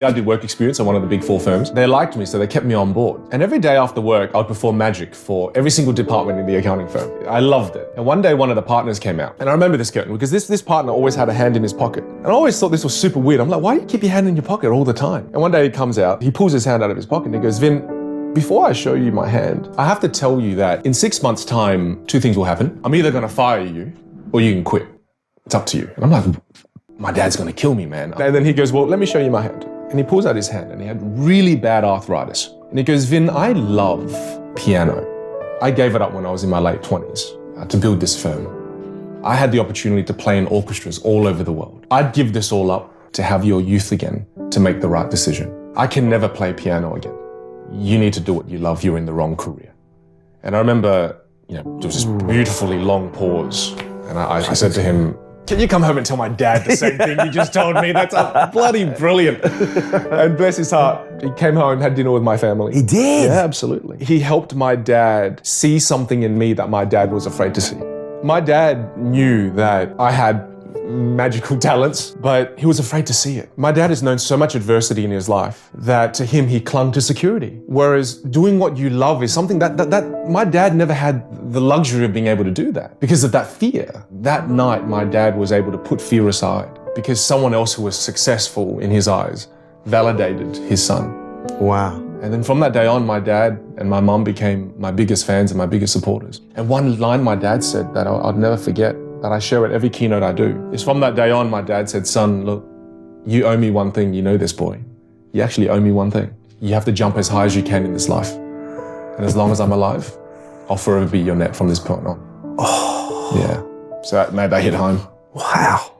I did work experience at one of the big 4 firms. They liked me, so they kept me on board. And every day after work, I'd perform magic for every single department in the accounting firm. I loved it. And one day, one of the partners came out. And I remember this curtain because this partner always had a hand in his pocket. And I always thought this was super weird. I'm like, why do you keep your hand in your pocket all the time? And one day he comes out, he pulls his hand out of his pocket and he goes, Vin, before I show you my hand, I have to tell you that in 6 months' time, 2 things will happen. I'm either gonna fire you or you can quit. It's up to you. And I'm like, my dad's gonna kill me, man. And then he goes, well, let me show you my hand. And he pulls out his hand and he had really bad arthritis. And he goes, Vin, I love piano. I gave it up when I was in my late 20s to build this firm. I had the opportunity to play in orchestras all over the world. I'd give this all up to have your youth again, to make the right decision. I can never play piano again. You need to do what you love. You're in the wrong career. And I remember, there was this beautifully long pause. And I said to him, can you come home and tell my dad the same thing you just told me? That's bloody brilliant. And bless his heart, he came home and had dinner with my family. He did? Yeah, absolutely. He helped my dad see something in me that my dad was afraid to see. My dad knew that I had magical talents, but he was afraid to see it. My dad has known so much adversity in his life that to him, he clung to security. Whereas doing what you love is something that my dad never had the luxury of being able to do that because of that fear. That night, my dad was able to put fear aside because someone else who was successful in his eyes validated his son. Wow. And then from that day on, my dad and my mum became my biggest fans and my biggest supporters. And one line my dad said that I'll never forget, that I share at every keynote I do, is from that day on, my dad said, son, look, you owe me one thing, you know this, boy. You actually owe me one thing. You have to jump as high as you can in this life. And as long as I'm alive, I'll forever be your net from this point on. Oh. Yeah. So that hit home. Wow.